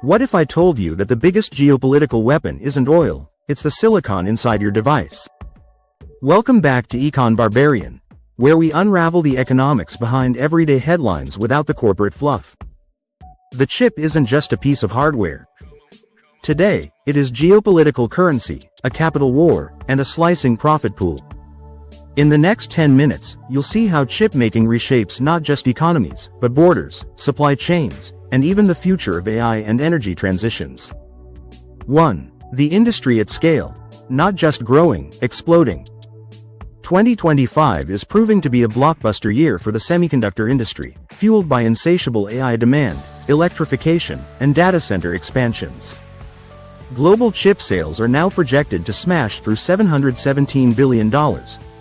What if I told you that the biggest geopolitical weapon isn't oil, it's the silicon inside your device? Welcome back to Econ Barbarian, where we unravel the economics behind everyday headlines without the corporate fluff. The chip isn't just a piece of hardware. Today, it is geopolitical currency, a capital war, and a slicing profit pool. In the next 10 minutes, you'll see how chip making reshapes not just economies, but borders, supply chains, and even the future of AI and energy transitions. 1. The industry at scale. Not just growing, exploding. 2025 is proving to be a blockbuster year for the semiconductor industry, fueled by insatiable AI demand, electrification, and data center expansions. Global chip sales are now projected to smash through $717 billion,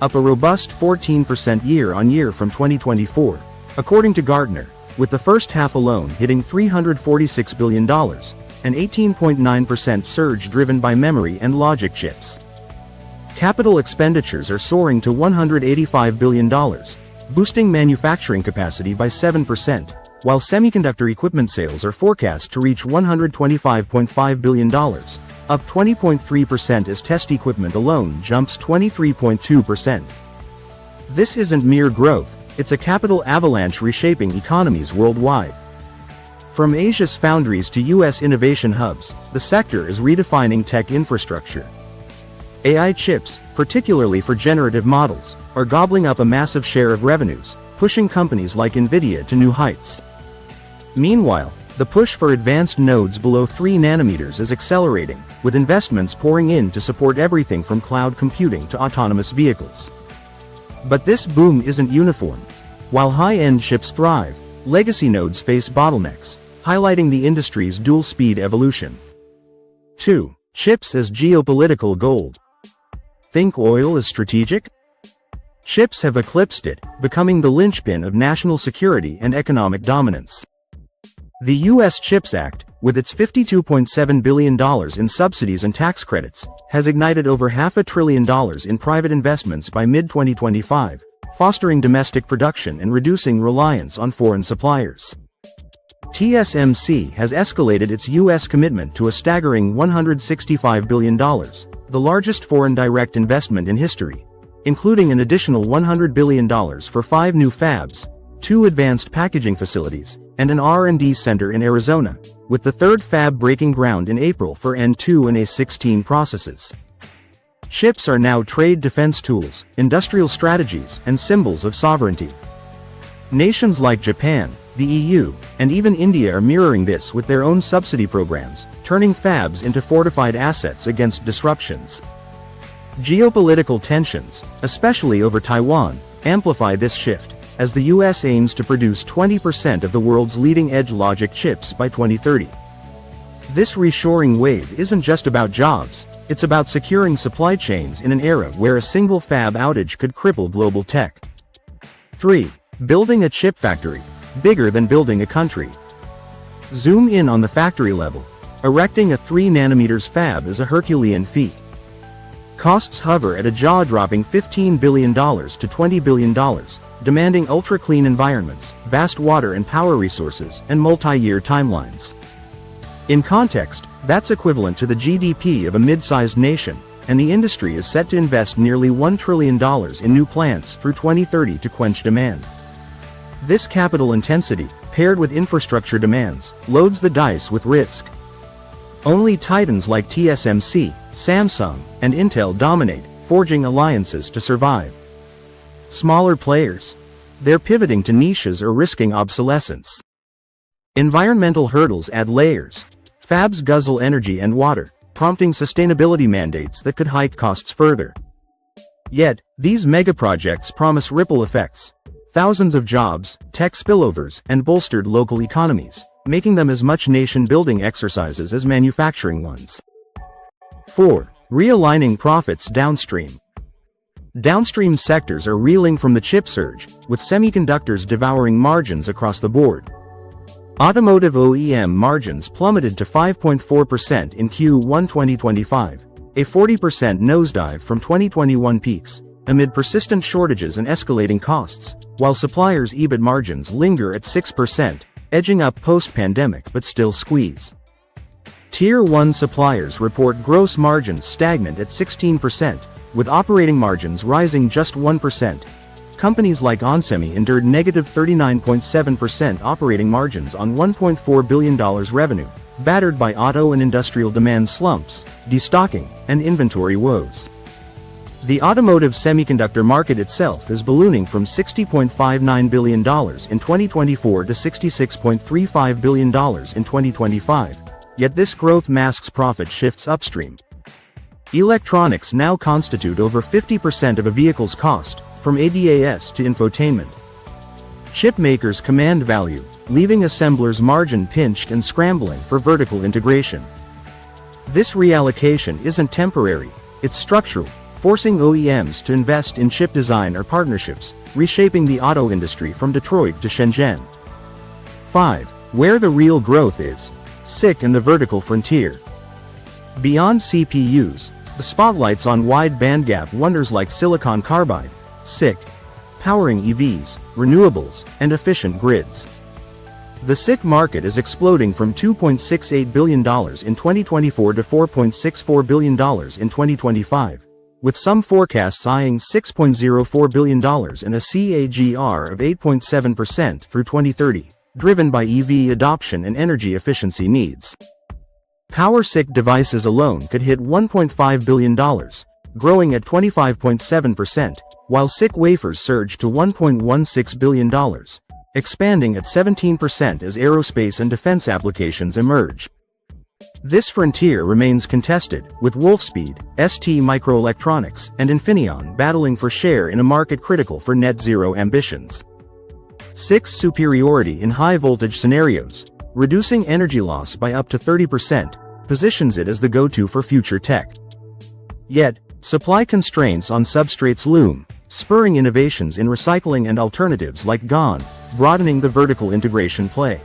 up a robust 14% year-on-year from 2024, according to Gartner, with the first half alone hitting $346 billion, an 18.9% surge driven by memory and logic chips. Capital expenditures are soaring to $185 billion, boosting manufacturing capacity by 7%, while semiconductor equipment sales are forecast to reach $125.5 billion, up 20.3% as test equipment alone jumps 23.2%. This isn't mere growth, it's a capital avalanche reshaping economies worldwide. From Asia's foundries to US innovation hubs, the sector is redefining tech infrastructure. AI chips, particularly for generative models, are gobbling up a massive share of revenues, pushing companies like Nvidia to new heights. Meanwhile, the push for advanced nodes below 3 nanometers is accelerating, with investments pouring in to support everything from cloud computing to autonomous vehicles. But this boom isn't uniform. While high-end chips thrive, legacy nodes face bottlenecks, highlighting the industry's dual-speed evolution. 2. Chips as geopolitical gold. Think oil is strategic? Chips have eclipsed it, becoming the linchpin of national security and economic dominance. The U.S. CHIPS Act, with its $52.7 billion in subsidies and tax credits, has ignited over $500 billion in private investments by mid-2025, fostering domestic production and reducing reliance on foreign suppliers. TSMC has escalated its U.S. commitment to a staggering $165 billion, the largest foreign direct investment in history, including an additional $100 billion for 5 new fabs, 2 advanced packaging facilities, and an R&D center in Arizona, with the 3rd fab breaking ground in April for N2 and A16 processes. Chips are now trade defense tools, industrial strategies, and symbols of sovereignty. Nations like Japan, the EU, and even India are mirroring this with their own subsidy programs, turning fabs into fortified assets against disruptions. Geopolitical tensions, especially over Taiwan, amplify this shift, as the US aims to produce 20% of the world's leading-edge logic chips by 2030. This reshoring wave isn't just about jobs, it's about securing supply chains in an era where a single fab outage could cripple global tech. 3. Building a chip factory, bigger than building a country. Zoom in on the factory level. Erecting a 3 nanometers fab is a Herculean feat. Costs hover at a jaw-dropping $15 billion to $20 billion, demanding ultra-clean environments, vast water and power resources, and multi-year timelines. In context, that's equivalent to the GDP of a mid-sized nation, and the industry is set to invest nearly $1 trillion in new plants through 2030 to quench demand. This capital intensity, paired with infrastructure demands, loads the dice with risk. Only titans like TSMC, Samsung, and Intel dominate, forging alliances to survive. Smaller players? They're pivoting to niches or risking obsolescence. Environmental hurdles add layers. Fabs guzzle energy and water, prompting sustainability mandates that could hike costs further. Yet, these megaprojects promise ripple effects. Thousands of jobs, tech spillovers, and bolstered local economies, making them as much nation-building exercises as manufacturing ones. 4. Realigning profits downstream. Downstream sectors are reeling from the chip surge, with semiconductors devouring margins across the board. Automotive OEM margins plummeted to 5.4% in Q1 2025, a 40% nosedive from 2021 peaks, amid persistent shortages and escalating costs, while suppliers' EBIT margins linger at 6%, edging up post-pandemic but still squeeze. Tier 1 suppliers report gross margins stagnant at 16%, with operating margins rising just 1%. Companies like onsemi endured negative 39.7% operating margins on $1.4 billion revenue, battered by auto and industrial demand slumps, destocking, and inventory woes. The automotive semiconductor market itself is ballooning from $60.59 billion in 2024 to $66.35 billion in 2025, yet this growth masks profit shifts upstream. Electronics now constitute over 50% of a vehicle's cost, from ADAS to infotainment. Chip makers command value, leaving assemblers margin pinched and scrambling for vertical integration. This reallocation isn't temporary, it's structural, forcing OEMs to invest in chip design or partnerships, reshaping the auto industry from Detroit to Shenzhen. 5. Where the real growth is. SiC and the vertical frontier. Beyond CPUs, the spotlight's on wide bandgap wonders like silicon carbide, SiC, powering EVs, renewables, and efficient grids. The SiC market is exploding from $2.68 billion in 2024 to $4.64 billion in 2025, with some forecasts eyeing $6.04 billion and a CAGR of 8.7% through 2030, driven by EV adoption and energy efficiency needs. Power SiC devices alone could hit $1.5 billion, growing at 25.7%, while SiC wafers surge to $1.16 billion, expanding at 17% as aerospace and defense applications emerge. This frontier remains contested, with Wolfspeed, ST Microelectronics, and Infineon battling for share in a market critical for net zero ambitions. SiC's superiority in high-voltage scenarios, reducing energy loss by up to 30%, positions it as the go-to for future tech. Yet, supply constraints on substrates loom, spurring innovations in recycling and alternatives like GaN, broadening the vertical integration play.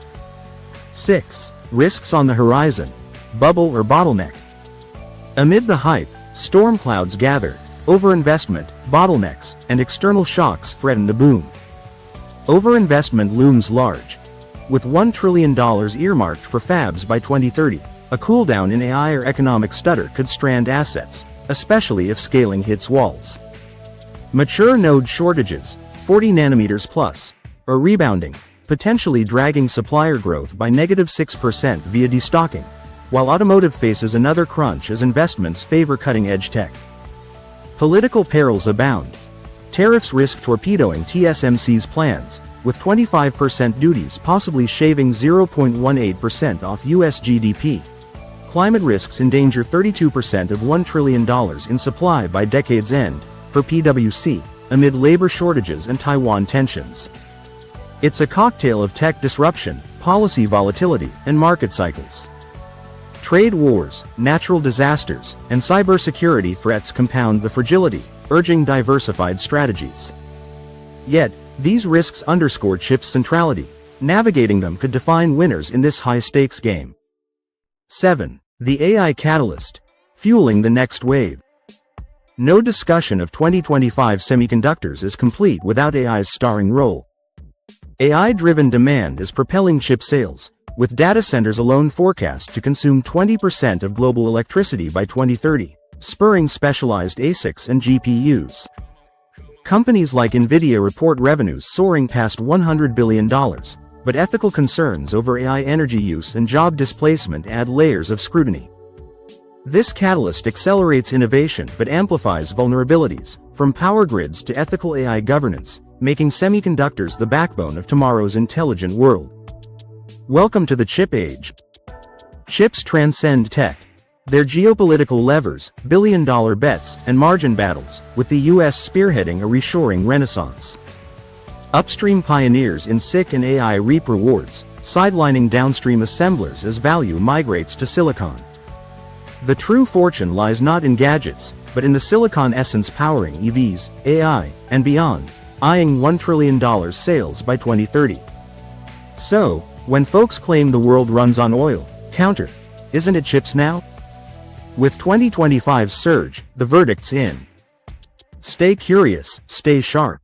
6. Risks on the horizon. Bubble or bottleneck. Amid the hype, storm clouds gather, overinvestment, bottlenecks, and external shocks threaten the boom. Overinvestment looms large. With $1 trillion earmarked for fabs by 2030, a cooldown in AI or economic stutter could strand assets, especially if scaling hits walls. Mature node shortages, 40 nanometers plus, are rebounding, potentially dragging supplier growth by -6% via destocking, while automotive faces another crunch as investments favor cutting-edge tech. Political perils abound. Tariffs risk torpedoing TSMC's plans, with 25% duties possibly shaving 0.18% off US GDP. Climate risks endanger 32% of $1 trillion in supply by decade's end, per PwC, amid labor shortages and Taiwan tensions. It's a cocktail of tech disruption, policy volatility, and market cycles. Trade wars, natural disasters, and cybersecurity threats compound the fragility, urging diversified strategies. Yet, these risks underscore chips' centrality. Navigating them could define winners in this high-stakes game. 7. The AI catalyst, fueling the next wave. No discussion of 2025 semiconductors is complete without AI's starring role. AI-driven demand is propelling chip sales, with data centers alone forecast to consume 20% of global electricity by 2030, spurring specialized ASICs and GPUs. Companies like Nvidia report revenues soaring past $100 billion, but ethical concerns over AI energy use and job displacement add layers of scrutiny. This catalyst accelerates innovation but amplifies vulnerabilities, from power grids to ethical AI governance, making semiconductors the backbone of tomorrow's intelligent world. Welcome to the chip age. Chips transcend tech. They're geopolitical levers, billion-dollar bets, and margin battles, with the US spearheading a reshoring renaissance. Upstream pioneers in SiC and AI reap rewards, sidelining downstream assemblers as value migrates to silicon. The true fortune lies not in gadgets, but in the silicon essence powering EVs, AI, and beyond, eyeing $1 trillion sales by 2030. So, when folks claim the world runs on oil, counter, isn't it chips now? With 2025's surge, the verdict's in. Stay curious, stay sharp.